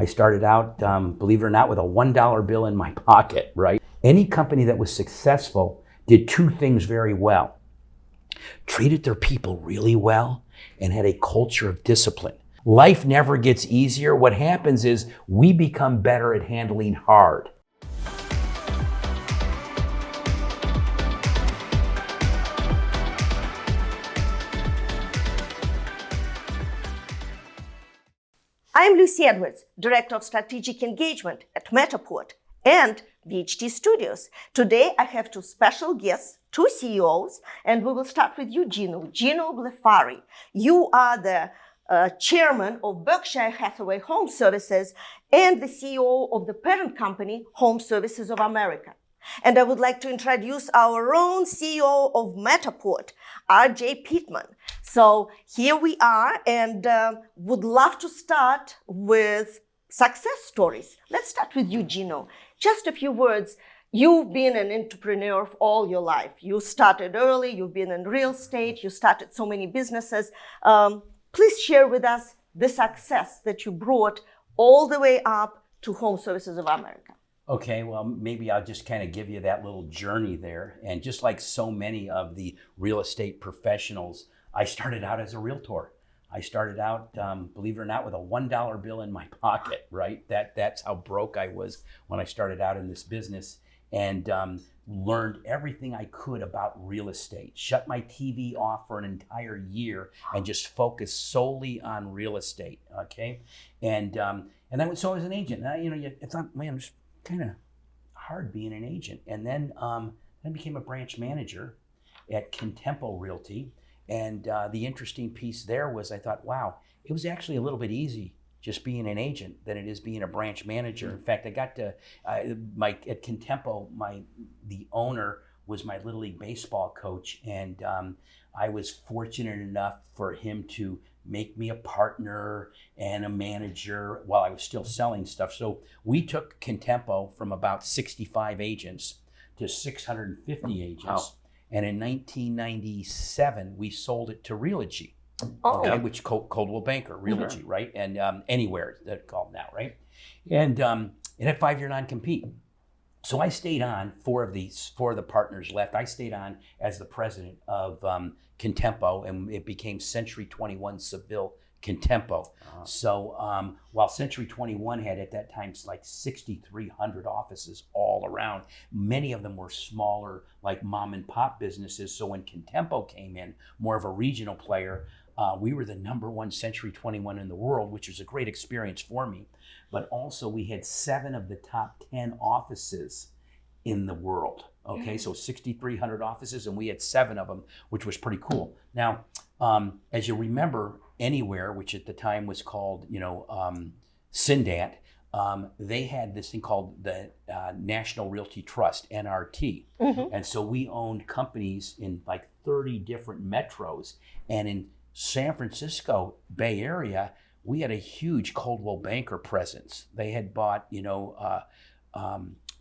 I started out, believe it or not, with a $1 bill in my pocket, right? Any company that was successful did two things very well. Treated their people really well and had a culture of discipline. Life never gets easier. What happens is we become better at handling hard. I'm Lucy Edwards, Director of Strategic Engagement at Matterport and BHT Studios. Today, I have two special guests, two CEOs, and we will start with you, Gino Blefari. You are the chairman of Berkshire Hathaway HomeServices and the CEO of the parent company, HomeServices of America. And I would like to introduce our own CEO of Matterport, RJ Pittman. So here we are, and would love to start with success stories. Let's start with you, Gino. Just a few words. You've been an entrepreneur all your life. You started early, you've been in real estate, you started so many businesses. Please share with us the success that you brought all the way up to HomeServices of America. Okay, well, maybe I'll just kind of give you that little journey there. And just like so many of the real estate professionals, I started out as a realtor. I started out, believe it or not, with a $1 bill in my pocket, right? That's how broke I was when I started out in this business, and learned everything I could about real estate. Shut my TV off for an entire year and just focused solely on real estate, okay? And then, so I was an agent. And I thought, man, it's kind of hard being an agent. And then I became a branch manager at Contampo Realty. And the interesting piece there was I thought, wow, it was actually a little bit easy just being an agent than it is being a branch manager. In fact, I got to, at Contampo, the owner was my Little League baseball coach. And I was fortunate enough for him to make me a partner and a manager while I was still selling stuff. So we took Contampo from about 65 agents to 650 agents. Wow. And in 1997, we sold it to Realogy, okay, which Coldwell Banker, Realogy, mm-hmm. right? And Anywhere, that's called now, right? And it had 5-year non-compete. So I stayed on, four of the partners left. I stayed on as the president of Contampo, and it became Century 21 Seville Contampo. Uh-huh. So while Century 21 had at that time like 6,300 offices all around, many of them were smaller, like mom and pop businesses. So when Contampo came in, more of a regional player, we were the #1 Century 21 in the world, which was a great experience for me. But also we had 7 of the top 10 offices in the world. Okay, so 6,300 offices, and we had 7 of them, which was pretty cool. Now, as you remember, Anywhere, which at the time was called, Cindat, they had this thing called the National Realty Trust, NRT. Mm-hmm. And so we owned companies in like 30 different metros. And in San Francisco Bay Area, we had a huge Coldwell Banker presence. They had bought,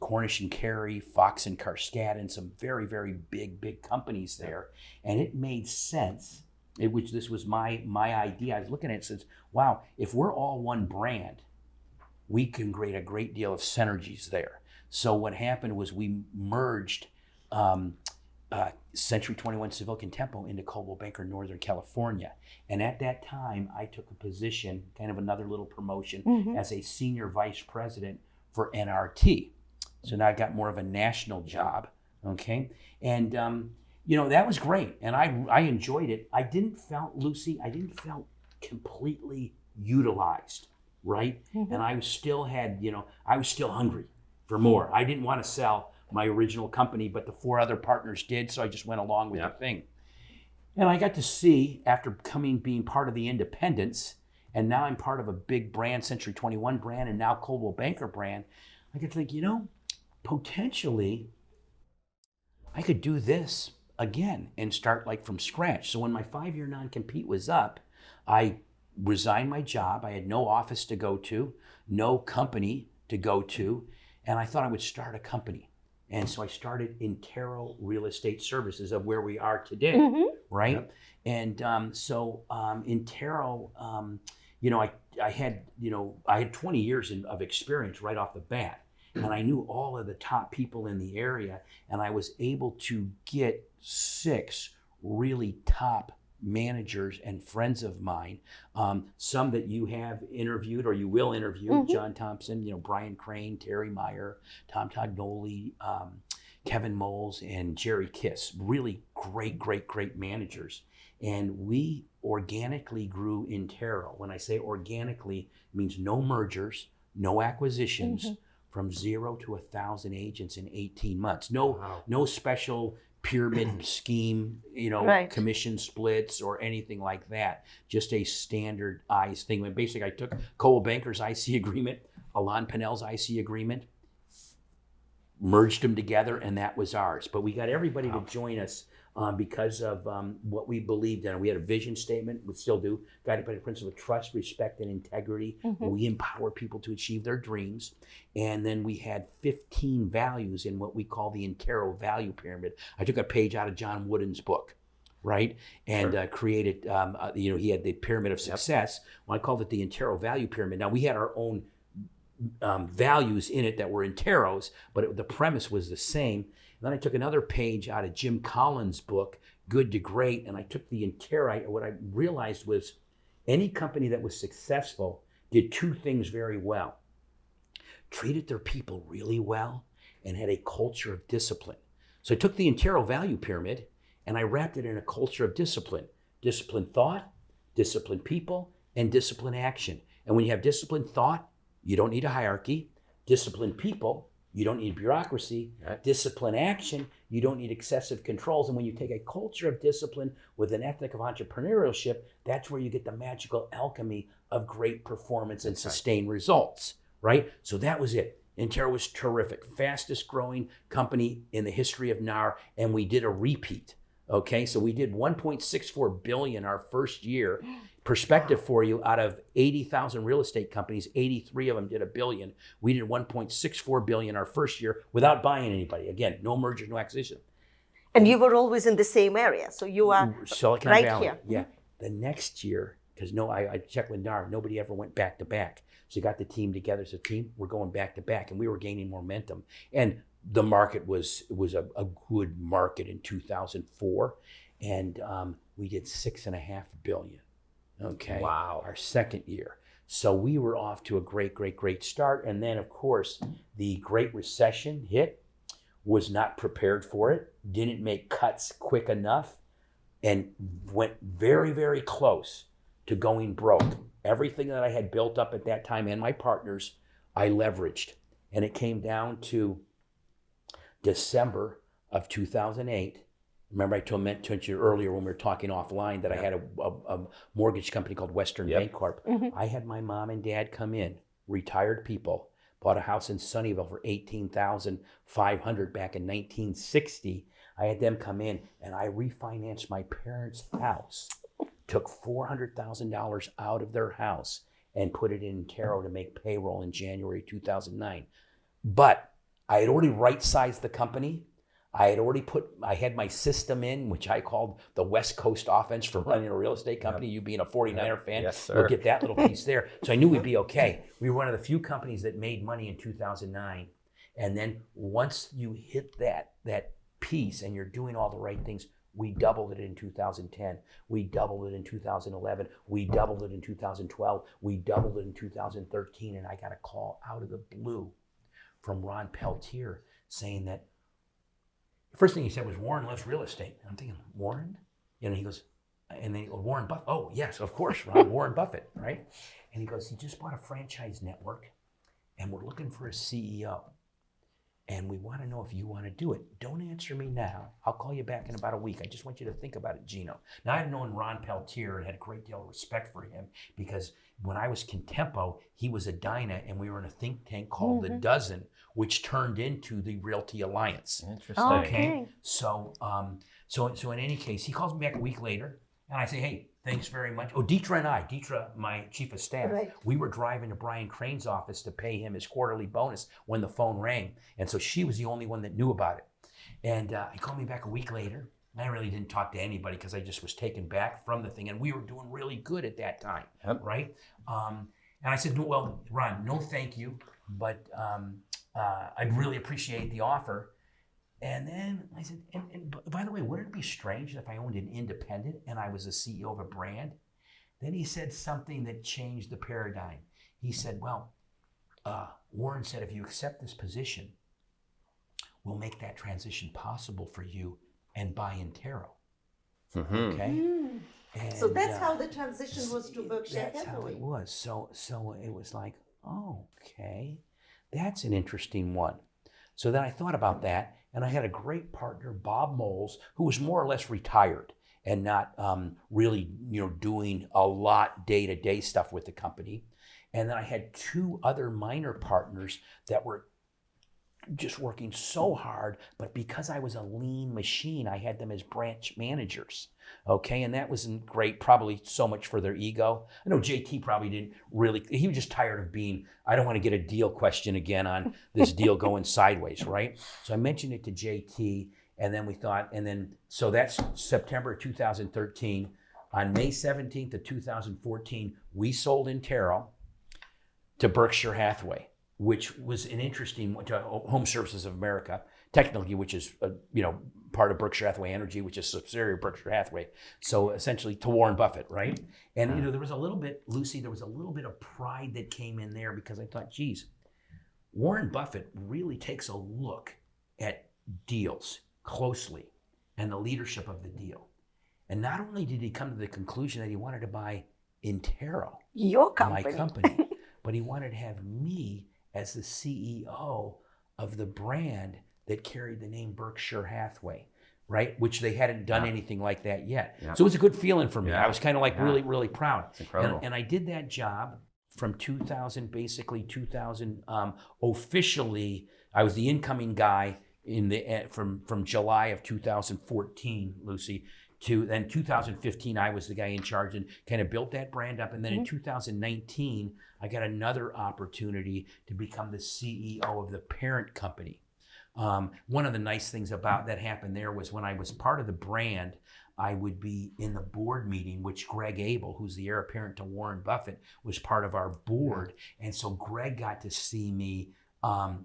Cornish and Carey, Fox and Carskadden, some very, very big companies there. And it made sense. This was my idea. I was looking at it and says, wow, if we're all one brand, we can create a great deal of synergies there. So what happened was we merged Century 21 Seville Contampo into Coldwell Banker Northern California. And at that time, I took a position, kind of another little promotion, mm-hmm. as a senior vice president for NRT. So now I got more of a national job, okay? And, that was great. And I enjoyed it. I didn't felt completely utilized, right? Mm-hmm. And I still hungry for more. I didn't want to sell my original company, but the 4 other partners did, so I just went along with the thing. And I got to see, after being part of the independents, and now I'm part of a big brand, Century 21 brand, and now Coldwell Banker brand, I could think, potentially I could do this again and start like from scratch. So when my 5-year non-compete was up, I resigned my job. I had no office to go to, no company to go to, and I thought I would start a company. And so I started Untitled Real Estate Services, of where we are today, mm-hmm. right? Yep. And so Untitled I had 20 years of experience right off the bat, and I knew all of the top people in the area, and I was able to get 6 really top managers and friends of mine, some that you have interviewed or you will interview, John Thompson, Brian Crane, Terry Meyer, Tom Tognoli, Kevin Moles, and Jerry Kiss, really great managers. And we organically grew Intero. When I say organically, it means no mergers, no acquisitions, from 0 to 1,000 agents in 18 months. No special pyramid scheme, commission splits or anything like that. Just a standardized thing. When basically I took Coldwell Banker's IC agreement, Alain Pinnell's IC agreement, merged them together, and that was ours. But we got everybody to join us because of what we believed in. We had a vision statement, we still do, guided by the principle of trust, respect, and integrity. We empower people to achieve their dreams. And then we had 15 values in what we call the Intero Value Pyramid. I took a page out of John Wooden's book, right? And created, he had the Pyramid of Success. Well, I called it the Intero Value Pyramid. Now, we had our own values in it that were Intero's, but the premise was the same. And then I took another page out of Jim Collins' book, Good to Great, and I took the Intero. What I realized was any company that was successful did 2 things very well. Treated their people really well and had a culture of discipline. So I took the Intero Value Pyramid and I wrapped it in a culture of discipline. Disciplined thought, disciplined people, and disciplined action. And when you have disciplined thought, you don't need a hierarchy. Disciplined people, you don't need bureaucracy. Disciplined action, you don't need excessive controls. And when you take a culture of discipline with an ethic of entrepreneurship, that's where you get the magical alchemy of great performance and sustained results, right? So that was it. Intero was terrific. Fastest growing company in the history of NAR, and we did a repeat. Okay, so we did 1.64 billion our first year. Perspective for you, out of 80,000 real estate companies, 83 of them did $1 billion. We did 1.64 billion our first year without buying anybody. Again, no merger, no acquisition. And you were always in the same area, so you are Silicon right Valley. here. Yeah. The next year, because I checked with NAR, nobody ever went back to back. So you got the team together. So team, we're going back to back, and we were gaining momentum. And the market was a good market in 2004, and we did $6.5 billion. Okay. Wow. Our second year. So we were off to a great start. And then, of course, the Great Recession hit, was not prepared for it, didn't make cuts quick enough, and went very close to going broke. Everything that I had built up at that time and my partners, I leveraged. And it came down to December of 2008. Remember I told you earlier when we were talking offline that I had a mortgage company called Western Bancorp. I had my mom and dad come in, retired people, bought a house in Sunnyvale for $18,500 back in 1960. I had them come in and I refinanced my parents' house, took $400,000 out of their house and put it in Intero to make payroll in January 2009. But I had already right-sized the company. I had my system in, which I called the West Coast offense for running a real estate company. You being a 49er fan, yes, sir. You'll get that little piece there. So I knew we'd be okay. We were one of the few companies that made money in 2009. And then once you hit that piece and you're doing all the right things, we doubled it in 2010. We doubled it in 2011. We doubled it in 2012. We doubled it in 2013. And I got a call out of the blue from Ron Peltier saying that, the first thing he said was, Warren loves real estate. I'm thinking, Warren? He goes, and then he goes, Warren Buffett. Oh, yes, of course, Ron, Warren Buffett, right? And he goes, he just bought a franchise network and we're looking for a CEO. And we want to know if you want to do it. Don't answer me now. I'll call you back in about a week. I just want you to think about it, Gino. Now, I've known Ron Peltier and had a great deal of respect for him because when I was Contampo, he was a Dyna and we were in a think tank called The Dozen, which turned into the Realty Alliance. Interesting. Okay. So in any case, he calls me back a week later and I say, hey, thanks very much. Oh, Deetra, my chief of staff, we were driving to Brian Crane's office to pay him his quarterly bonus when the phone rang. And so she was the only one that knew about it. And he called me back a week later And I really didn't talk to anybody because I just was taken back from the thing. And we were doing really good at that time, right? And I said, well, Ron, no thank you, but I really appreciate the offer. And then I said, and by the way, wouldn't it be strange if I owned an independent and I was the CEO of a brand? Then he said something that changed the paradigm. He said, well, Warren said, if you accept this position, we'll make that transition possible for you and buy Intero. Okay? And, so that's how the transition was to Berkshire Hathaway. That's how it was. So it was like, oh, okay, that's an interesting one. So then I thought about that, and I had a great partner, Bob Moles, who was more or less retired and not really, doing a lot day-to-day stuff with the company. And then I had two other minor partners that were just working so hard, but because I was a lean machine, I had them as branch managers. Okay, and that wasn't great, probably so much for their ego. I know JT probably didn't really, he was just tired of being, I don't want to get a deal question again on this deal going sideways, right? So I mentioned it to JT, and then we thought, so that's September 2013. On May 17th of 2014, we sold Intero to Berkshire Hathaway, which was an interesting one, to HomeServices of America, technically, which is part of Berkshire Hathaway Energy, which is a subsidiary of Berkshire Hathaway. So essentially to Warren Buffett, right? And there was a little bit, Lucy, there was a little bit of pride that came in there because I thought, geez, Warren Buffett really takes a look at deals closely and the leadership of the deal. And not only did he come to the conclusion that he wanted to buy Intero, your company, my company, but he wanted to have me as the CEO of the brand that carried the name Berkshire Hathaway, right? Which they hadn't done anything like that yet. So it was a good feeling for me. I was kind of like really, really proud. It's incredible. And I did that job from 2000, officially, I was the incoming guy from July of 2014, Lucy, to then 2015, I was the guy in charge and kind of built that brand up. And then in 2019, I got another opportunity to become the CEO of the parent company. One of the nice things about that happened there was when I was part of the brand, I would be in the board meeting, which Greg Abel, who's the heir apparent to Warren Buffett, was part of our board. And so Greg got to see me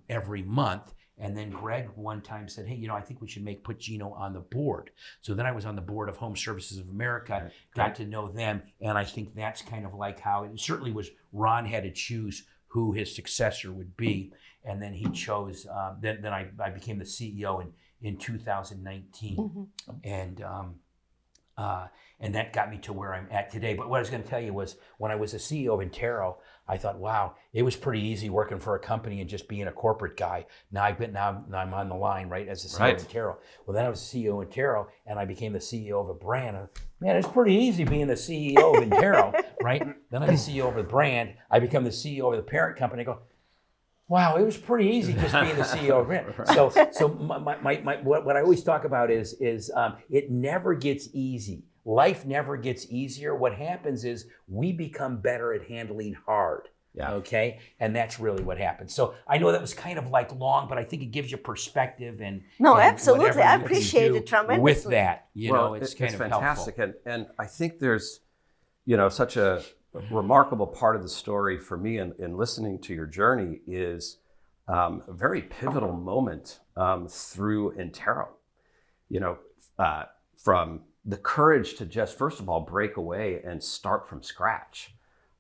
every month. And then Greg one time said, hey, I think we should put Gino on the board. So then I was on the board of HomeServices of America, got to know them. And I think that's kind of like how it certainly was. Ron had to choose who his successor would be. And then he chose, then I became the CEO in 2019. And that got me to where I'm at today. But what I was going to tell you was when I was the CEO of Intero, I thought, wow, it was pretty easy working for a company and just being a corporate guy. Now I'm on the line, right, as the CEO of Intero. Well, then I was the CEO of Intero, and I became the CEO of a brand. Man, it's pretty easy being the CEO of Intero, right? Then I'm the CEO of a brand. I become the CEO of the parent company. I go, wow, it was pretty easy just being the CEO of brand. So what I always talk about is it never gets easy. Life never gets easier. What happens is we become better at handling hard. Okay, and that's really what happens. So I know that was kind of like long, but I think it gives you perspective and absolutely, I appreciate it tremendously. With that, it's kind of fantastic, helpful. and I think there's, such a remarkable part of the story for me in listening to your journey is a very pivotal moment through Intero. From the courage to just, first of all, break away and start from scratch.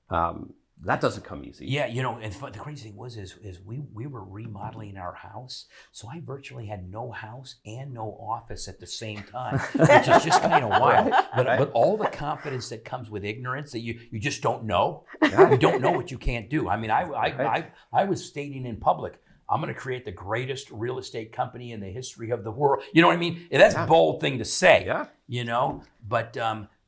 That doesn't come easy. Yeah, and the crazy thing was we were remodeling our house, so I virtually had no house and no office at the same time, which is just kind of wild. But all the confidence that comes with ignorance, that you just don't know. You don't know what you can't do. I mean, I was stating in public, I'm going to create the greatest real estate company in the history of the world. You know what I mean? That's a bold thing to say.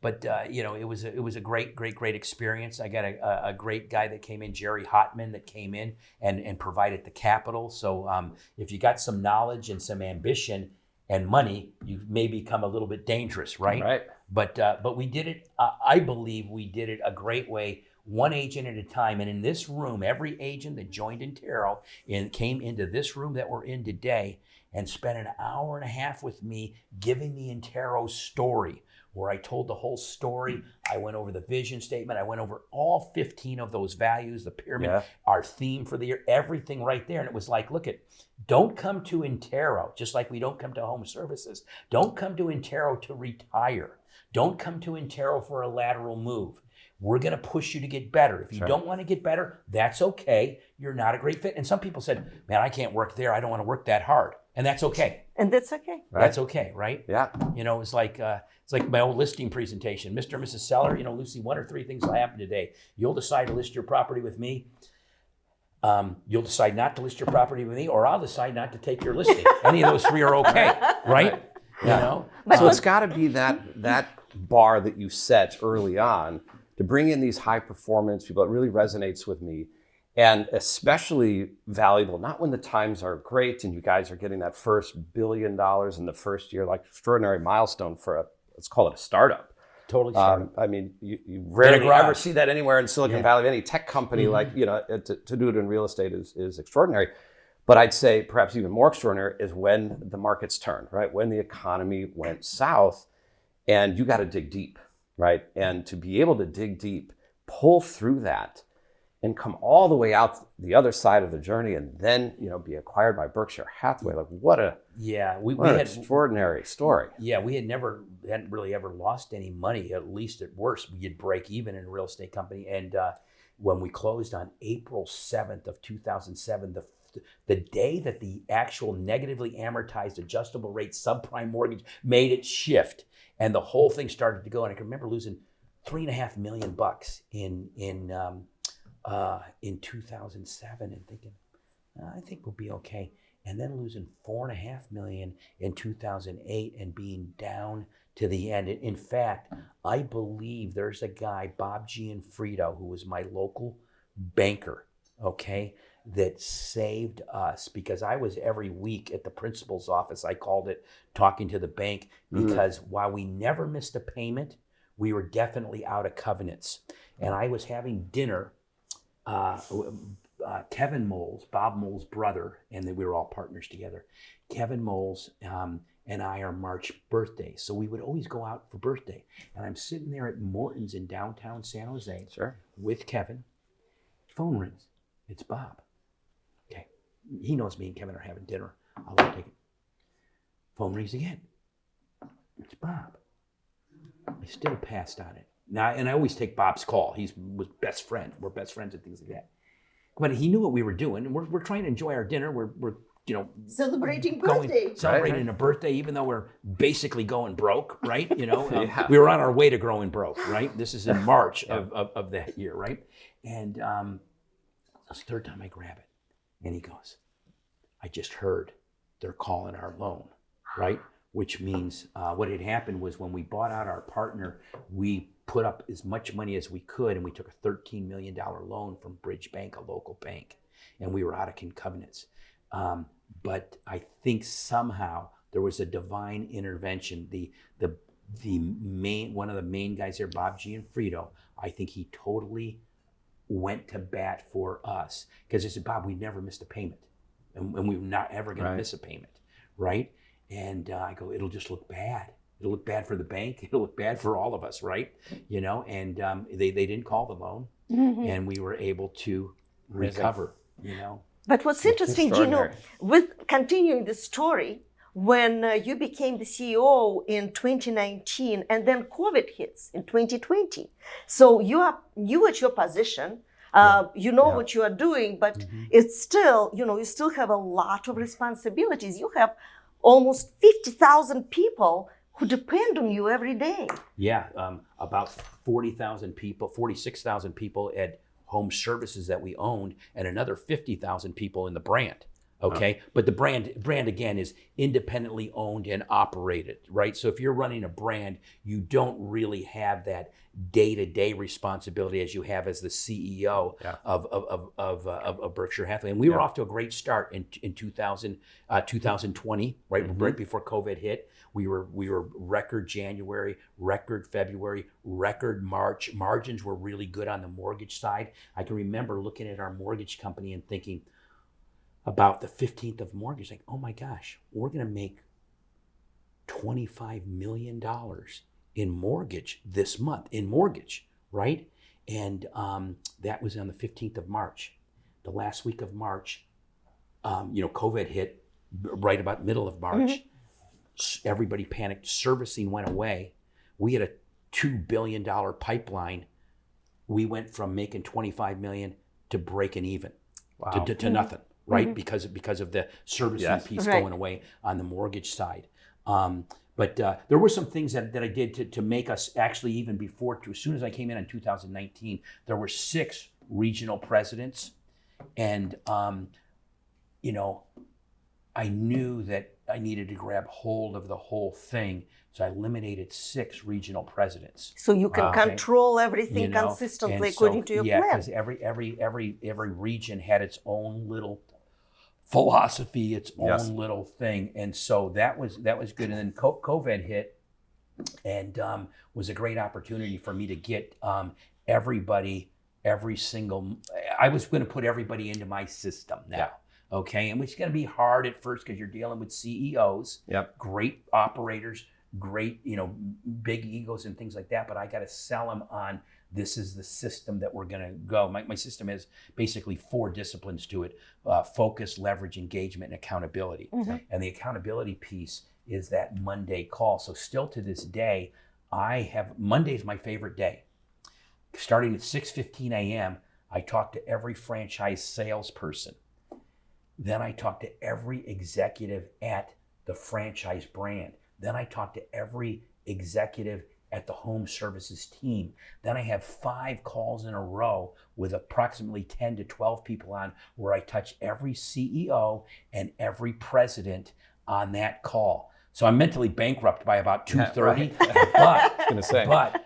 But it was a great experience. I got a great guy that came in, Jerry Hotman, that came in and provided the capital. So if you got some knowledge and some ambition and money, you may become a little bit dangerous, right? Right. But we did it. I believe we did it a great way one agent at a time. And in this room, every agent that joined Intero and came into this room that we're in today and spent an hour and a half with me giving the Intero story, where I told the whole story. I went over the vision statement. I went over all 15 of those values, the pyramid, our theme for the year, everything right there. And it was like, look at, don't come to Intero, just like we don't come to HomeServices. Don't come to Intero to retire. Don't come to Intero for a lateral move. We're going to push you to get better. If you don't want to get better, that's okay. You're not a great fit. And some people said, man, I can't work there. I don't want to work that hard. And that's okay. And that's okay. Right. That's okay, right? Yeah. You know, it's like my old listing presentation. Mr. and Mrs. Seller, you know, Lucy, 1 or 3 things will happen today. You'll decide to list your property with me. You'll decide not to list your property with me, or I'll decide not to take your listing. Any of those 3 are okay, right? You know? So it's got to be that bar that you set early on to bring in these high performance people. It really resonates with me. And especially valuable, not when the times are great and you guys are getting that first $1 billion in the first year, like extraordinary milestone for let's call it a startup. Totally startup. I mean, you rarely ever see that anywhere in Silicon Valley. Any tech company, like, you know, to do it in real estate is extraordinary. But I'd say perhaps even more extraordinary is when the markets turn, right? When the economy went south and you got to dig deep, right? And to be able to dig deep, pull through that, and come all the way out the other side of the journey, and then, you know, be acquired by Berkshire Hathaway. Like, what an extraordinary story. Yeah, we hadn't really ever lost any money. At least at worst, we'd break even in a real estate company. And when we closed on April 7th of 2007, the day that the actual negatively amortized adjustable rate subprime mortgage made its shift, and the whole thing started to go. And I can remember losing $3.5 million in 2007 and thinking, I think we'll be okay. And then losing $4.5 million in 2008 and being down to the end. In fact, I believe there's a guy, Bob Gianfrido, who was my local banker, okay, that saved us, because I was every week at the principal's office, I called it, talking to the bank, because while we never missed a payment, we were definitely out of covenants. And I was having dinner, Kevin Moles, Bob Moles' brother, and we were all partners together. Kevin Moles and I are March birthdays, so we would always go out for birthday. And I'm sitting there at Morton's in downtown San Jose with Kevin. Phone rings. It's Bob. Okay, he knows me and Kevin are having dinner. I'll take it. Phone rings again. It's Bob. I still passed on it. Now, and I always take Bob's call. He was best friend. We're best friends and things like that. But he knew what we were doing, and we're trying to enjoy our dinner. We're you know, celebrating birthday, celebrating a birthday, even though we're basically going broke, right? You know, we were on our way to growing broke, right? This is in March of that year, right? And that's the third time I grab it, and he goes, "I just heard they're calling our loan," right? Which means what had happened was when we bought out our partner, we put up as much money as we could, and we took a $13 million loan from Bridge Bank, a local bank, and we were out of covenants. But I think somehow there was a divine intervention. The main, one of the main guys there, Bob Gianfrido, I think he totally went to bat for us, because he said, "Bob, we never missed a payment, and we were not ever going to miss a payment, right?" And I go, "It'll just look bad. It'll look bad for the bank. It'll look bad for all of us, right?" You know, and they didn't call the loan, and we were able to recover, you know. But what's interesting, Gino, with continuing the story, when you became the CEO in 2019, and then COVID hits in 2020, so you at your position, you know what you are doing, but it's still, you know, you still have a lot of responsibilities. You have almost 50,000 people who depend on you every day. Yeah, about 40,000 people, 46,000 people at HomeServices that we owned, and another 50,000 people in the brand. Okay, but the brand again is independently owned and operated, right? So if you're running a brand, you don't really have that day-to-day responsibility as you have as the CEO of Berkshire Hathaway. And we were off to a great start in 2020, right before COVID hit. We were record January, record February, record March. Margins were really good on the mortgage side. I can remember looking at our mortgage company and thinking, about the 15th of mortgage, like, oh my gosh, we're going to make $25 million in mortgage this month, right? And that was on the 15th of March. The last week of March, COVID hit right about middle of March. Everybody panicked. Servicing went away. We had a $2 billion pipeline. We went from making 25 million to breaking even, to nothing. Right, because of the servicing piece going away on the mortgage side. But there were some things that I did to make us actually even before, as soon as I came in 2019, there were 6 regional presidents. And, I knew that I needed to grab hold of the whole thing. So I eliminated 6 regional presidents. So you can control everything consistently according to your plan. Yeah, because every region had its own little philosophy, its own little thing, and so that was good. And then COVID hit, and was a great opportunity for me to get everybody, I was going to put everybody into my system now. Okay, and it's going to be hard at first because you're dealing with CEOs, great operators, great big egos and things like that. But I got to sell them on. This is the system that we're going to go. My system has basically 4 disciplines to it: focus, leverage, engagement, and accountability. And the accountability piece is that Monday call. So still to this day, Monday is my favorite day. Starting at 6:15 a.m., I talk to every franchise salesperson. Then I talk to every executive at the franchise brand. Then I talk to every executive at the HomeServices team. Then I have 5 calls in a row with approximately 10 to 12 people on, where I touch every CEO and every president on that call. So I'm mentally bankrupt by about 2:30. But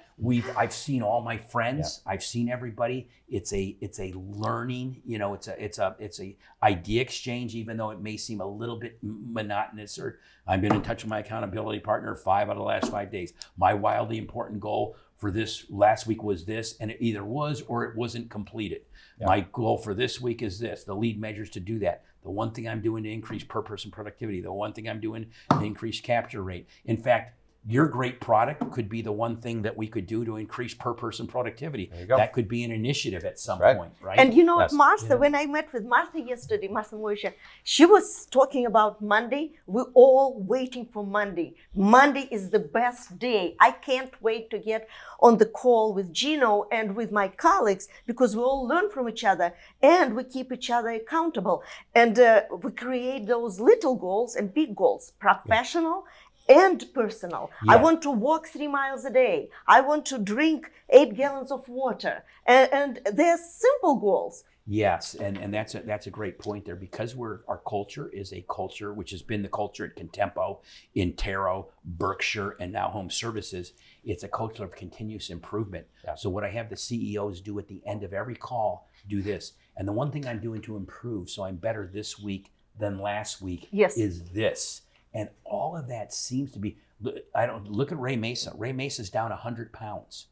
I've seen all my friends. I've seen everybody. It's a learning. It's a idea exchange, even though it may seem a little bit monotonous. Or I've been in touch with my accountability partner 5 out of the last 5 days. My wildly important goal for this last week was this, and it either was or it wasn't completed. My goal for this week is this. The lead measures to do that. The one thing I'm doing to increase per person productivity. The one thing I'm doing to increase capture rate. In fact, your great product could be the one thing that we could do to increase per person productivity. That could be an initiative at some point, right? And Martha, when I met with Martha yesterday, Martha Moisha, she was talking about Monday. We're all waiting for Monday. Monday is the best day. I can't wait to get on the call with Gino and with my colleagues, because we all learn from each other and we keep each other accountable. And we create those little goals and big goals, professional and personal. I want to walk 3 miles a day. I want to drink 8 gallons of water. And they're simple goals. Yes, and that's a great point there, because our culture is a culture which has been the culture at Contampo, Intero, Berkshire, and now HomeServices. It's a culture of continuous improvement. So what I have the CEOs do at the end of every call, do this. And the one thing I'm doing to improve, so I'm better this week than last week, is this. And all of that seems to be, look at Ray Mesa. Ray Mesa's down 100 pounds.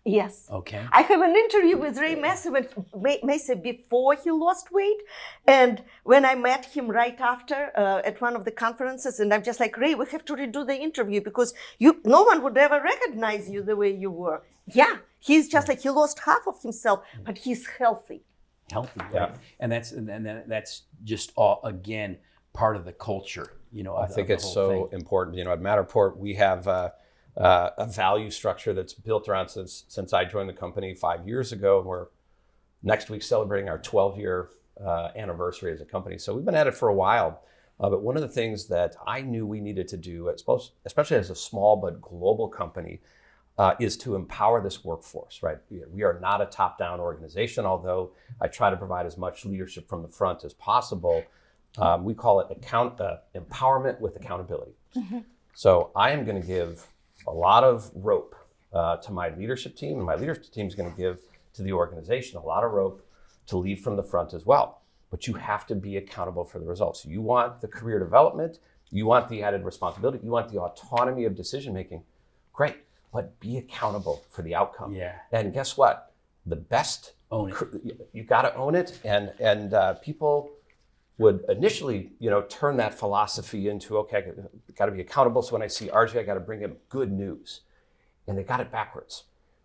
Yes. Okay. I have an interview with Ray Mesa before he lost weight. And when I met him right after at one of the conferences, and I'm just like, Ray, we have to redo the interview because no one would ever recognize you the way you were. Yeah. He's just like, he lost half of himself, but he's healthy. Right? And that's just all, again, part of the culture. I think it's so important. At Matterport, we have a value structure that's built around since I joined the company 5 years ago. And we're next week celebrating our 12-year anniversary as a company. So we've been at it for a while. But one of the things that I knew we needed to do, especially as a small but global company, is to empower this workforce, right? We are not a top-down organization, although I try to provide as much leadership from the front as possible. We call it empowerment with accountability. So I am going to give a lot of rope to my leadership team, and my leadership team is going to give to the organization a lot of rope to lead from the front as well. But you have to be accountable for the results. You want the career development, you want the added responsibility, you want the autonomy of decision making. Great, but be accountable for the outcome. Yeah. And guess what? The best, Own it. You got to own it. And people would initially, turn that philosophy into, okay, I got to be accountable. So when I see RJ, I got to bring him good news. And they got it backwards.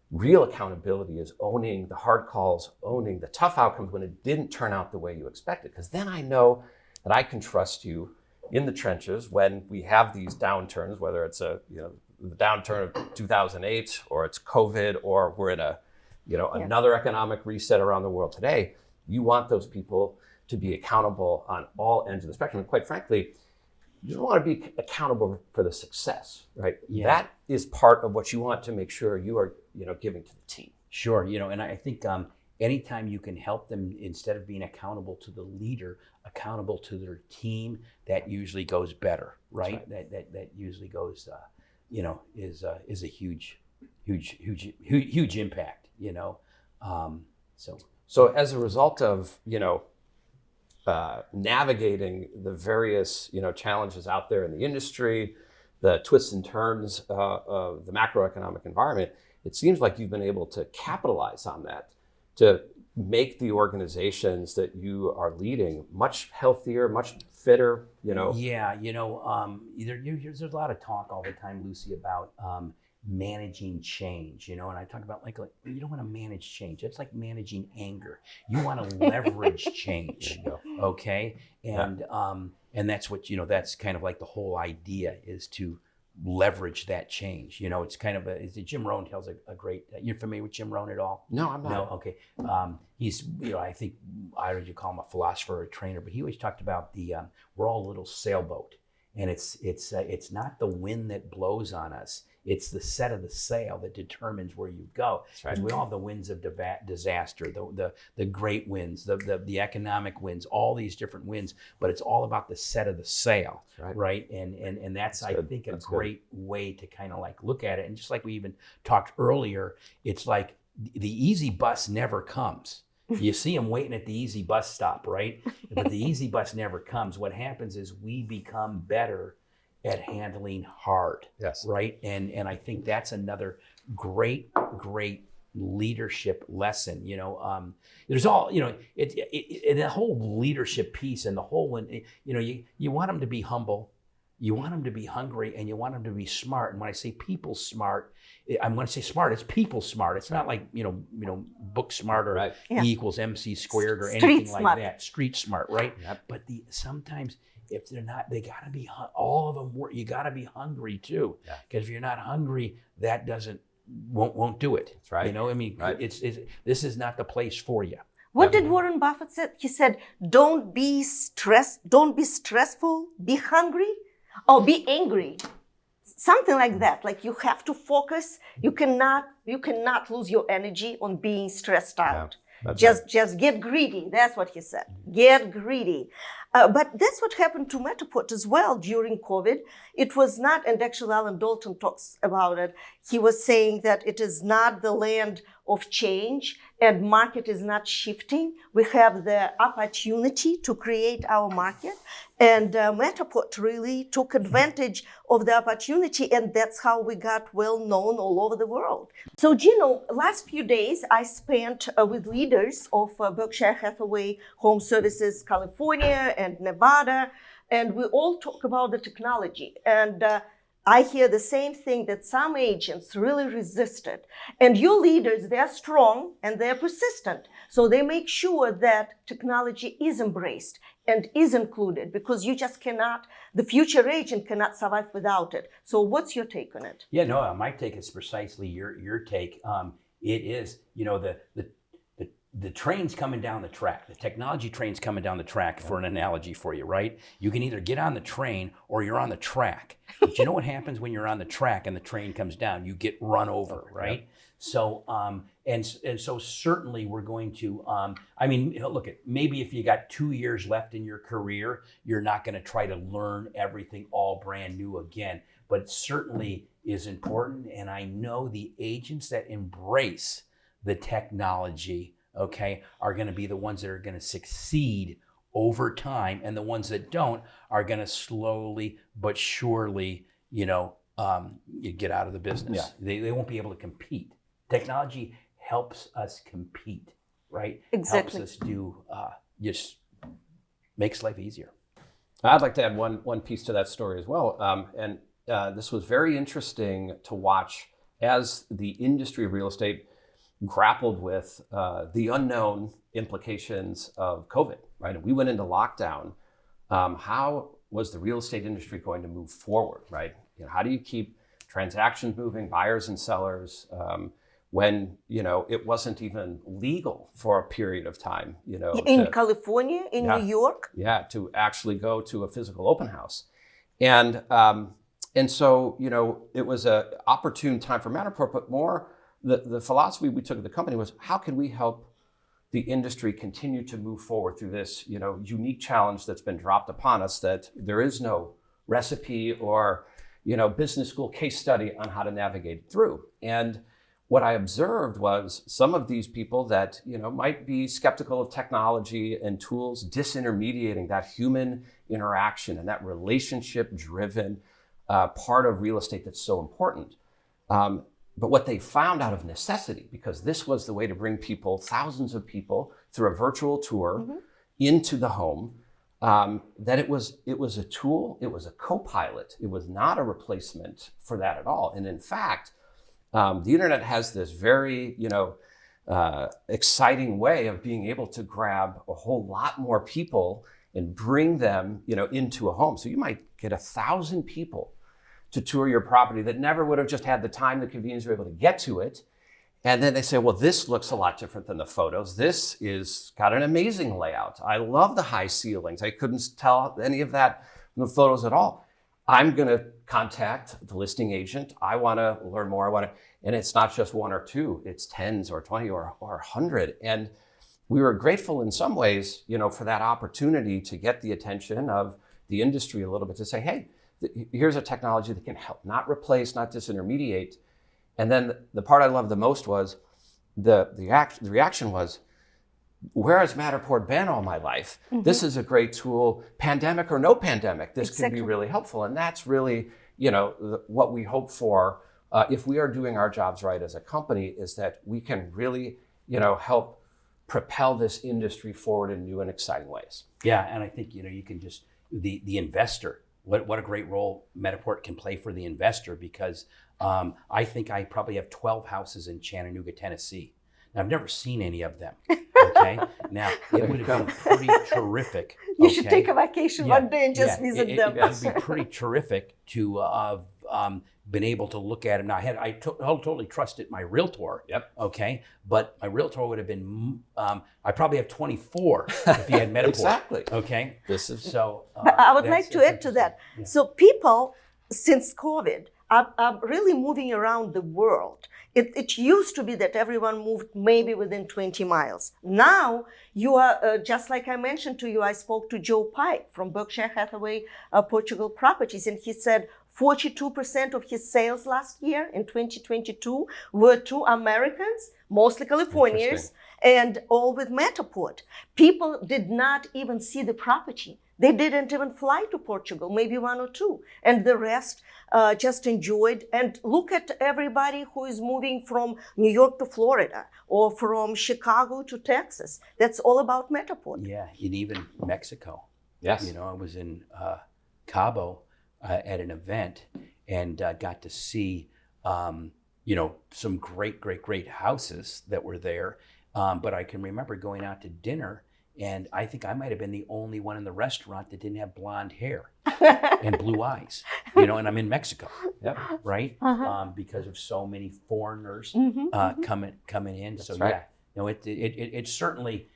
Real accountability is owning the hard calls, owning the tough outcomes when it didn't turn out the way you expected. Because then I know that I can trust you in the trenches when we have these downturns, whether it's the downturn of 2008 or it's COVID or we're in another economic reset around the world today. You want those people to be accountable on all ends of the spectrum. And quite frankly, you don't want to be accountable for the success, right? Yeah. That is part of what you want to make sure you are, giving to the team. Sure, and I think anytime you can help them, instead of being accountable to the leader, accountable to their team, that usually goes better, right? That usually goes, is a huge impact, So as a result of, navigating the various, challenges out there in the industry, the twists and turns of the macroeconomic environment, it seems like you've been able to capitalize on that to make the organizations that you are leading much healthier, much fitter, Yeah, there's a lot of talk all the time, Lucy, about managing change, and I talk about like you don't want to manage change. It's like managing anger. You want to leverage change, okay? And that's what, that's kind of like the whole idea is to leverage that change. It's kind of Jim Rohn tells a great, you're familiar with Jim Rohn at all? No, I'm not. No, okay. He's, I think, I don't know if you call him a philosopher or a trainer, but he always talked about we're all a little sailboat, and it's not the wind that blows on us. It's the set of the sail that determines where you go. That's right. Because we all have the winds of disaster, the great winds, the economic winds, all these different winds, but it's all about the set of the sail, right? And that's I think, a great way to kind of like look at it. And just like we even talked earlier, it's like the easy bus never comes. You see them waiting at the easy bus stop, right? But the easy bus never comes. What happens is we become better at handling hard, right? And I think that's another great leadership lesson. There's all, the whole leadership piece and the whole one, you want them to be humble, you want them to be hungry, and you want them to be smart. And when I say people smart, I'm going to say smart, it's people smart. It's not like, book smart or E equals MC squared or anything like that. Street smart, right? Yep. But sometimes if they're not, they got to be, all of them, you got to be hungry too. Because if you're not hungry, that won't do it. That's right. This is not the place for you. What did Warren Buffett say? He said, don't be stressful, be hungry, or be angry. Something like that. Like you have to focus. You cannot lose your energy on being stressed out. Just get greedy. That's what he said. Get greedy. But that's what happened to Matterport as well during COVID. It was not, and actually Alan Dalton talks about it. He was saying that it is not the land of change and market is not shifting. We have the opportunity to create our market. And Matterport really took advantage of the opportunity, and that's how we got well known all over the world. So, Gino, last few days I spent with leaders of Berkshire Hathaway, HomeServices, California and Nevada, and we all talk about the technology. And I hear the same thing, that some agents really resisted. And your leaders, they're strong and they're persistent. So they make sure that technology is embraced and is included, because you just cannot, the future agent cannot survive without it. So what's your take on it? Yeah, no, my take is precisely your take. It is, the train's coming down the track. The technology train's coming down the track, for an analogy for you, right? You can either get on the train or you're on the track. But you know what happens when you're on the track and the train comes down? You get run over, right? Yep. So, and so certainly we're going to, I mean, look, maybe if you got 2 years left in your career, you're not going to try to learn everything all brand new again, but it certainly is important. And I know the agents that embrace the technology, okay, are going to be the ones that are going to succeed over time, and the ones that don't are going to slowly but surely, you get out of the business. Yeah. They won't be able to compete. Technology helps us compete, right? Exactly. Helps us do, just makes life easier. I'd like to add one piece to that story as well. And this was very interesting to watch as the industry of real estate grappled with the unknown implications of COVID, right? And we went into lockdown. How was the real estate industry going to move forward, right? How do you keep transactions moving, buyers and sellers, when it wasn't even legal for a period of time, in California, in New York? Yeah, to actually go to a physical open house. And so, it was an opportune time for Matterport, but more the philosophy we took of the company was, how can we help the industry continue to move forward through this, unique challenge that's been dropped upon us, that there is no recipe or, business school case study on how to navigate through. And what I observed was some of these people that, might be skeptical of technology and tools, disintermediating that human interaction and that relationship-driven part of real estate that's so important. But what they found out of necessity, because this was the way to bring people, thousands of people, through a virtual tour into the home, that it was a tool, it was a co-pilot. It was not a replacement for that at all. And in fact, the internet has this very, exciting way of being able to grab a whole lot more people and bring them, into a home. So you might get 1,000 people to tour your property that never would have just had the time, the convenience, to be able to get to it. And then they say, well, this looks a lot different than the photos. This is got an amazing layout. I love the high ceilings. I couldn't tell any of that from the photos at all. I'm going to contact the listing agent. I want to learn more. And it's not just one or two, it's tens or 20 or 100. And we were grateful in some ways, for that opportunity to get the attention of the industry a little bit, to say, hey, here's a technology that can help, not replace, not disintermediate. And then the part I loved the most was the reaction was, where has Matterport been all my life? Mm-hmm. This is a great tool, pandemic or no pandemic. This can be really helpful. And that's really, what we hope for if we are doing our jobs right as a company, is that we can really, help propel this industry forward in new and exciting ways. Yeah, and I think, you can just, the investor, what a great role Matterport can play for the investor, because I think I probably have 12 houses in Chattanooga, Tennessee. Now, I've never seen any of them. Okay. Now, it would have been pretty terrific. You should take a vacation one day and just visit them. It would be pretty terrific to have been able to look at them. Now, I totally trusted my realtor. Yep. Okay. But my realtor would have been, I probably have 24 if he had Matterport. Exactly. Okay. This is so. I would like to add to that. Yeah. So people, since COVID, are really moving around the world. It used to be that everyone moved maybe within 20 miles. Now you are, just like I mentioned to you, I spoke to Joe Pike from Berkshire Hathaway Portugal Properties, and he said 42% of his sales last year in 2022 were to Americans, mostly Californians, and all with Matterport. People did not even see the property. They didn't even fly to Portugal, maybe one or two, and the rest just enjoyed. And look at everybody who is moving from New York to Florida or from Chicago to Texas. That's all about Matterport. Yeah, and even Mexico. Yes. I was in Cabo at an event and got to see, some great houses that were there. But I can remember going out to dinner, and I think I might have been the only one in the restaurant that didn't have blonde hair and blue eyes, and I'm in Mexico, right? Because of so many foreigners coming in. That's so right. You know, it certainly,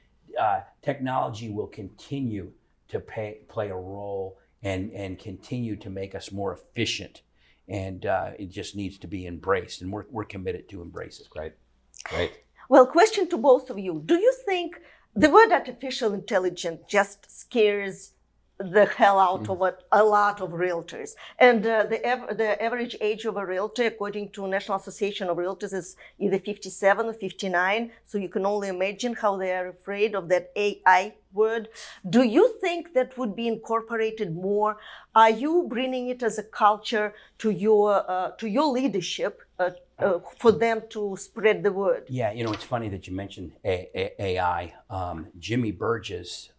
technology will continue to play a role and continue to make us more efficient. And it just needs to be embraced, and we're committed to embrace it. Great, great. Well, question to both of you. Do you think the word artificial intelligence just scares the hell out of a lot of realtors? And the average age of a realtor, according to National Association of Realtors, is either 57 or 59. So you can only imagine how they are afraid of that AI word. Do you think that would be incorporated more? Are you bringing it as a culture to your leadership for them to spread the word? Yeah, you know, it's funny that you mentioned AI. Jimmy Burgess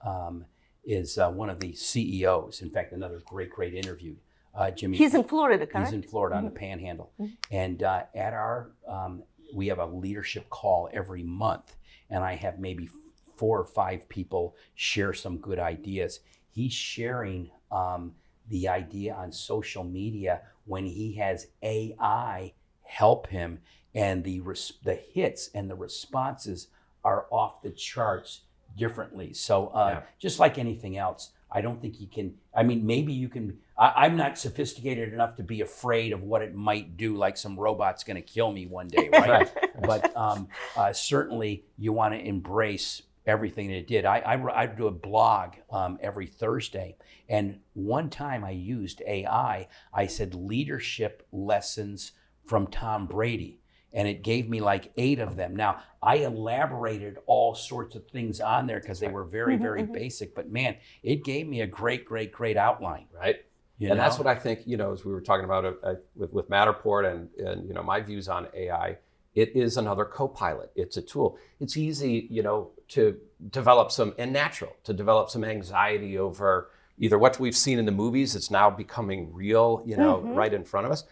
is one of the CEOs. In fact, another great interview. Jimmy. He's in Florida, correct? He's in Florida on the Panhandle. And at our, we have a leadership call every month, and I have maybe 4 or 5 people share some good ideas. He's sharing the idea on social media when he has AI help him, and the hits and the responses are off the charts differently. So just like anything else, I don't think you can, I mean, maybe you can, I'm not sophisticated enough to be afraid of what it might do, like some robot's gonna kill me one day, right? But certainly you wanna embrace everything that it did. I do a blog every Thursday, and one time I used AI. I said leadership lessons from Tom Brady, and it gave me like 8 of them. Now, I elaborated all sorts of things on there because they were very basic, but man, it gave me a great outline. Right. And that's what I think, you know, as we were talking about with Matterport and you know, my views on AI, it is another co-pilot. It's a tool. It's easy, you know, to develop some anxiety over either what we've seen in the movies, it's now becoming real, you know, right in front of us.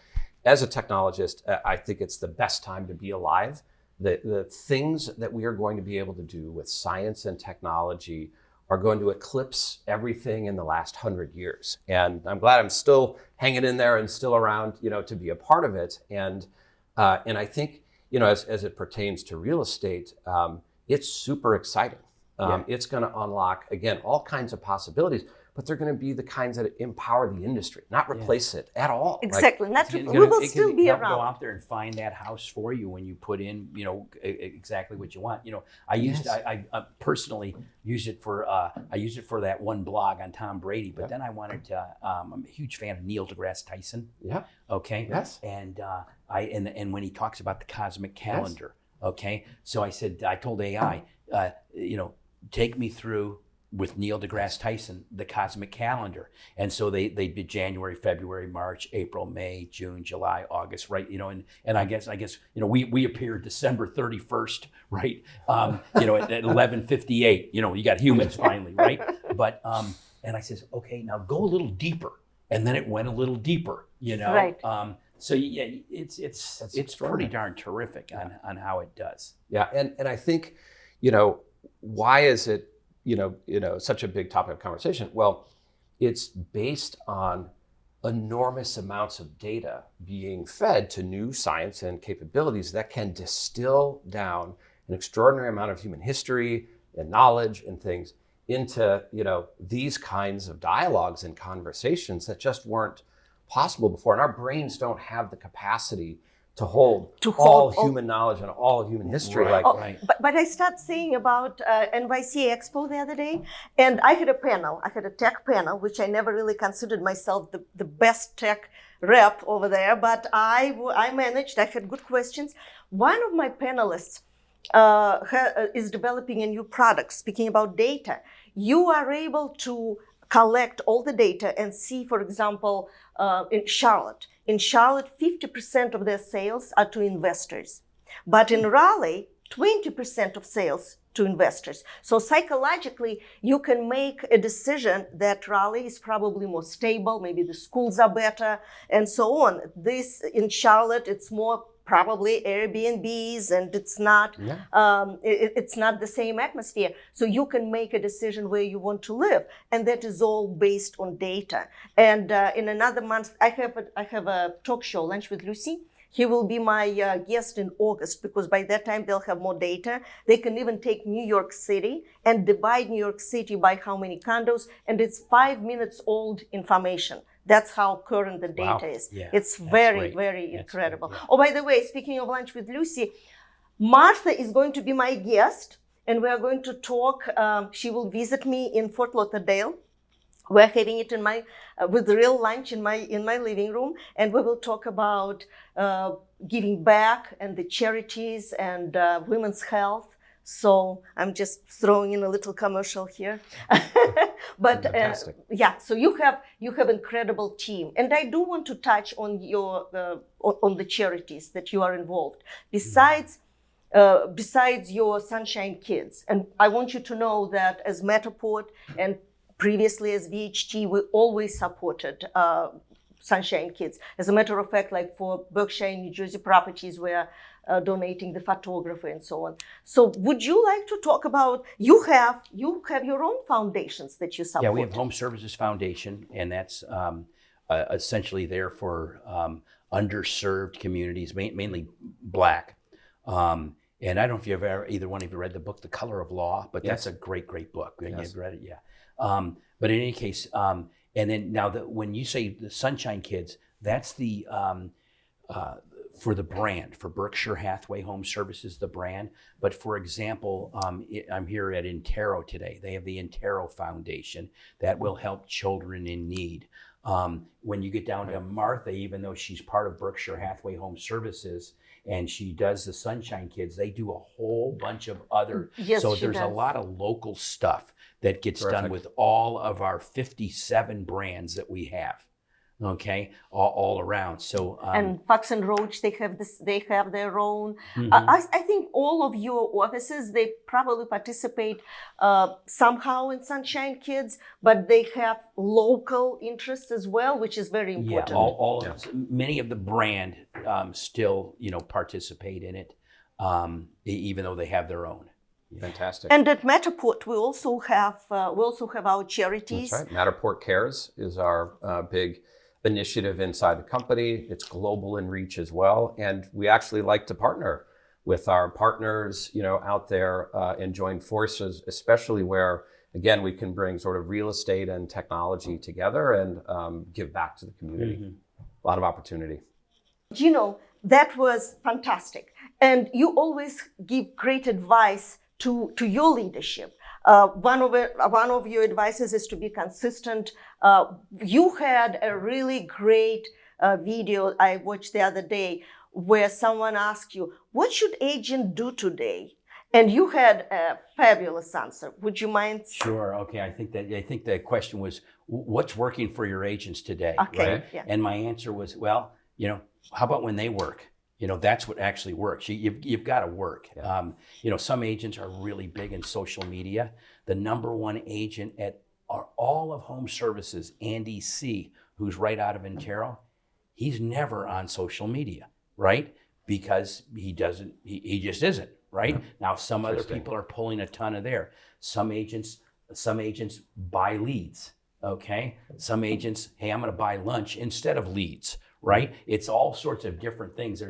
As a technologist, I think it's the best time to be alive. The things that we are going to be able to do with science and technology are going to eclipse everything in the last 100 years. And I'm glad I'm still hanging in there and still around, you know, to be a part of it. And I think, you know, as it pertains to real estate, it's super exciting. It's going to unlock, again, all kinds of possibilities, but they're going to be the kinds that empower the industry, not replace it at all. Exactly. Like, we will still be around. Go out there and find that house for you when you put in, you know, exactly what you want. You know, I personally use it for, I use it for that one blog on Tom Brady, but then I wanted to, I'm a huge fan of Neil deGrasse Tyson. Yeah. Okay. Yes. And and when he talks about the cosmic calendar, okay. So I told AI, you know, take me through with Neil deGrasse Tyson, the cosmic calendar. And so they did January, February, March, April, May, June, July, August, right? You know, and I guess, you know, we appeared December 31st, right? You know, at 11:58, you know, you got humans finally, right? But, and I says, okay, now go a little deeper. And then it went a little deeper, you know? Right. So yeah, it's pretty darn terrific on how it does. Yeah, and I think, you know, why is it, you know, such a big topic of conversation? Well, it's based on enormous amounts of data being fed to new science and capabilities that can distill down an extraordinary amount of human history and knowledge and things into, you know, these kinds of dialogues and conversations that just weren't possible before. And our brains don't have the capacity to hold all human knowledge and all human history. Right. But I started saying about NYC Expo the other day, and I had a panel. I had a tech panel, which I never really considered myself the best tech rep over there, but I managed. I had good questions. One of my panelists is developing a new product. Speaking about data, you are able to collect all the data and see, for example, in Charlotte, 50% of their sales are to investors. But in Raleigh, 20% of sales to investors. So psychologically, you can make a decision that Raleigh is probably more stable, maybe the schools are better, and so on. This in Charlotte, it's more probably Airbnbs, and it's not it's not the same atmosphere. So you can make a decision where you want to live, and that is all based on data. And in another month, I have a talk show, Lunch with Lucy. He will be my guest in August because by that time they'll have more data. They can even take New York City and divide New York City by how many condos, and it's 5 minutes old information. That's how current the data is. Yeah, it's that's very, great. very That's incredible. great, yeah. Oh, by the way, speaking of lunch with Lucy, Martha is going to be my guest, and we are going to talk. She will visit me in Fort Lauderdale. We're having it in my with real lunch in my living room, and we will talk about giving back and the charities and women's health. So I'm just throwing in a little commercial here. But yeah, so you have incredible team, and I do want to touch on your on the charities that you are involved. Besides your Sunshine Kids, and I want you to know that as Matterport and previously as VHT, we always supported Sunshine Kids. As a matter of fact, like for Berkshire and New Jersey properties, we're donating the photographer and so on. So would you like to talk about, you have your own foundations that you support? Yeah, we have HomeServices Foundation, and that's essentially there for underserved communities, mainly Black. And I don't know if you've ever, either one of you read the book, The Color of Law, but that's a great, great book. Yes. You've read it, yeah. But in any case, and then now when you say the Sunshine Kids, that's the for the brand, for Berkshire Hathaway HomeServices, the brand. But for example, I'm here at Intero today. They have the Intero Foundation that will help children in need. When you get down to Martha, even though she's part of Berkshire Hathaway HomeServices, and she does the Sunshine Kids, they do a whole bunch of other, so there's a lot of local stuff that gets done with all of our 57 brands that we have, okay, all around. So and Fox and Roach, they have their own. I think all of your offices, they probably participate somehow in Sunshine Kids, but they have local interests as well, which is very important. Yeah, many of the brand still, participate in it, even though they have their own. Fantastic. And at Matterport, we also have our charities. That's right. Matterport Cares is our big initiative inside the company. It's global in reach as well, and we actually like to partner with our partners, out there and join forces, especially where, again, we can bring sort of real estate and technology together and give back to the community. A lot of opportunity. Gino, that was fantastic, and you always give great advice to your leadership. One of your advices is to be consistent. You had a really great video I watched the other day where someone asked you, what should agent do today? And you had a fabulous answer. Would you mind? Sure. Okay. I think the question was, what's working for your agents today? Okay. Right? Yeah. And my answer was, well, how about when they work? That's what actually works. You've got to work. Yeah. Some agents are really big in social media. The number one agent at all of HomeServices, Andy C., who's right out of Intero, he's never on social media, right? Because he just isn't, right? Now, some other people are pulling a ton of there. Some agents buy leads, okay? Some agents, hey, I'm going to buy lunch instead of leads, right? It's all sorts of different things.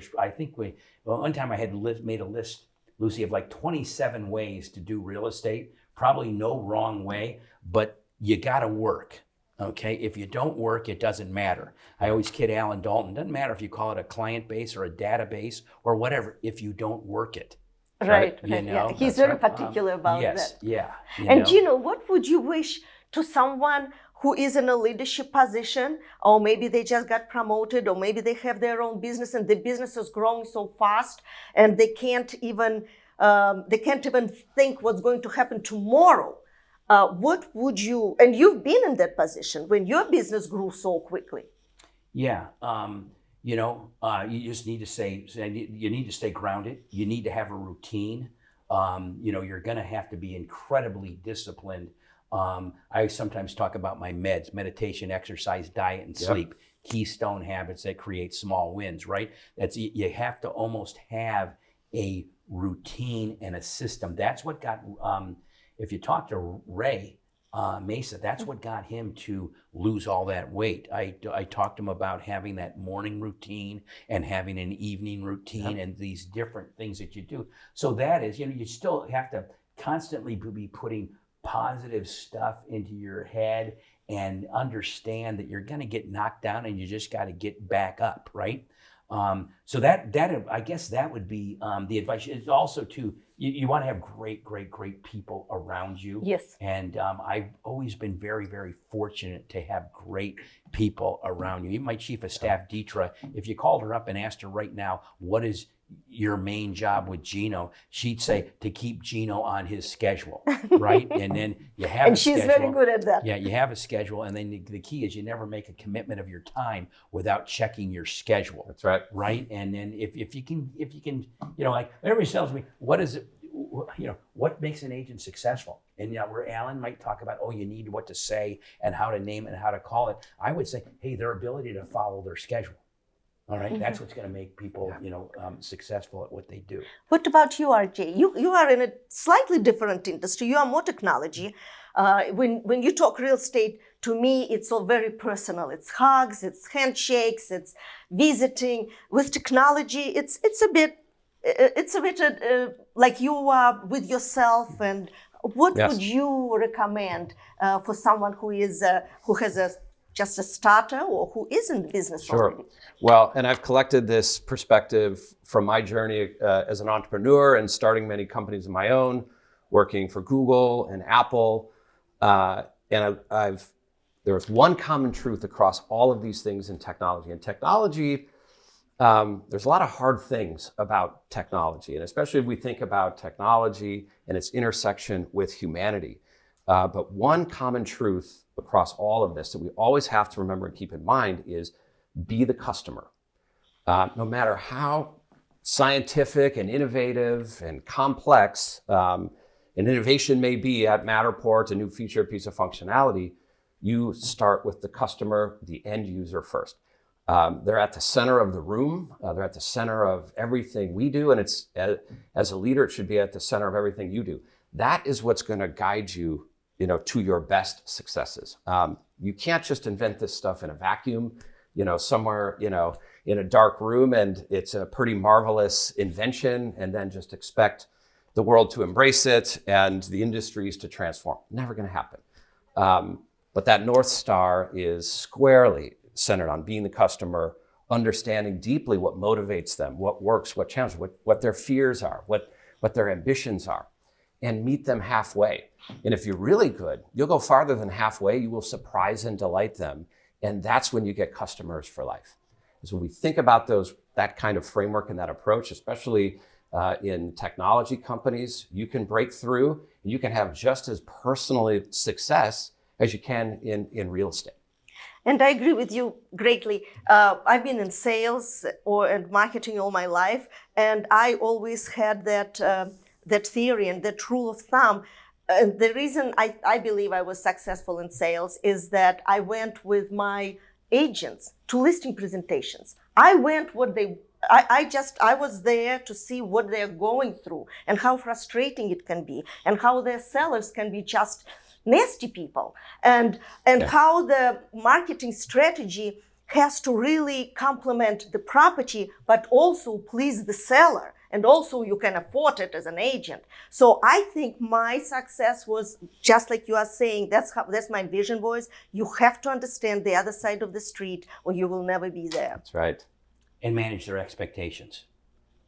One time I had made a list, Lucy, of like 27 ways to do real estate. Probably no wrong way, but you got to work, okay? If you don't work, it doesn't matter. I always kid Alan Dalton, doesn't matter if you call it a client base or a database or whatever, if you don't work it. Right. Yeah. He's very particular about that. Yeah. And Gino, what would you wish to someone who is in a leadership position, or maybe they just got promoted, or maybe they have their own business and the business is growing so fast and they can't even think what's going to happen tomorrow? What would you, and you've been in that position when your business grew so quickly. Yeah. You just need to stay grounded. You need to have a routine. You're going to have to be incredibly disciplined. I sometimes talk about my meds: meditation, exercise, diet, and sleep. Keystone habits that create small wins, right? You have to almost have a routine and a system. That's what got, if you talk to Ray, Mesa. That's what got him to lose all that weight. I talked to him about having that morning routine and having an evening routine and these different things that you do. So that is, you still have to constantly be putting positive stuff into your head and understand that you're going to get knocked down and you just got to get back up, right? So that I guess that would be the advice. It's also you want to have great people around you. Yes. And I've always been very, very fortunate to have great people around you. Even my chief of staff, Deetra, if you called her up and asked her right now, what is your main job with Gino, she'd say to keep Gino on his schedule, right? And then you have and a she's schedule. very good at that. Yeah, you have a schedule, and then the key is you never make a commitment of your time without checking your schedule. That's right. Right, and then if you can, like everybody tells me, what is it? What makes an agent successful? And where Alan might talk about, you need what to say and how to name it and how to call it. I would say, hey, their ability to follow their schedule. All right, that's what's going to make people, successful at what they do. What about you, RJ? You are in a slightly different industry. You are more technology. When you talk real estate, to me, it's all very personal. It's hugs, it's handshakes, it's visiting. With technology, it's a bit like you are with yourself. And what would you recommend for someone who has just a starter or who is in the business already? Well, and I've collected this perspective from my journey as an entrepreneur and starting many companies of my own, working for Google and Apple. And there's one common truth across all of these things in technology. And technology, there's a lot of hard things about technology, and especially if we think about technology and its intersection with humanity. But one common truth across all of this that we always have to remember and keep in mind is be the customer. No matter how scientific and innovative and complex an innovation may be at Matterport, a new feature, piece of functionality, you start with the customer, the end user first. They're at the center of the room. They're at the center of everything we do. And it's as a leader, it should be at the center of everything you do. That is what's going to guide you, to your best successes. You can't just invent this stuff in a vacuum, somewhere, in a dark room, and it's a pretty marvelous invention, and then just expect the world to embrace it and the industries to transform. Never going to happen. But that North Star is squarely centered on being the customer, understanding deeply what motivates them, what works, what challenges, what their fears are, what their ambitions are, and meet them halfway. And if you're really good, you'll go farther than halfway. You will surprise and delight them. And that's when you get customers for life. So when we think about that kind of framework and that approach, especially in technology companies, you can break through and you can have just as personal success as you can in real estate. And I agree with you greatly. I've been in sales and marketing all my life, and I always had that theory and that rule of thumb. The reason I believe I was successful in sales is that I went with my agents to listing presentations. I was there to see what they're going through and how frustrating it can be and how their sellers can be just nasty people, and how the marketing strategy has to really complement the property, but also please the seller. And also you can afford it as an agent. So I think my success was just like you are saying, that's my vision was, you have to understand the other side of the street or you will never be there. That's right. And manage their expectations.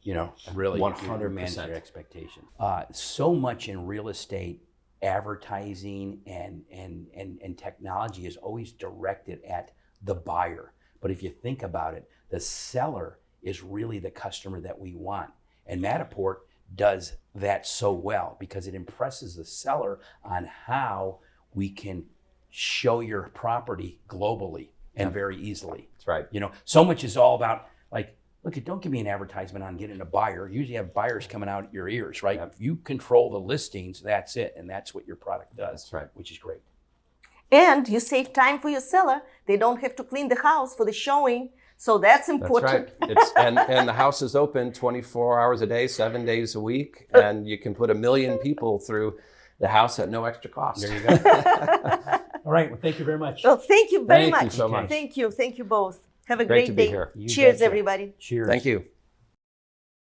Really 100% manage their expectations. So much in real estate, advertising and technology is always directed at the buyer. But if you think about it, the seller is really the customer that we want. And Matterport does that so well because it impresses the seller on how we can show your property globally and very easily. That's right. So much is all about look, don't give me an advertisement on getting a buyer. You usually have buyers coming out your ears, right? If you control the listings, that's it. And that's what your product does. That's right. Which is great. And you save time for your seller. They don't have to clean the house for the showing. So that's important. That's right. And the house is open 24 hours a day, 7 days a week, and you can put 1 million people through the house at no extra cost. There you go. All right. Well, thank you very much. Well, thank you very Thank you much. so much. Thank you. Thank you both. Have a Great great to be day. here. You Cheers, betcha. everybody. Cheers. Thank you.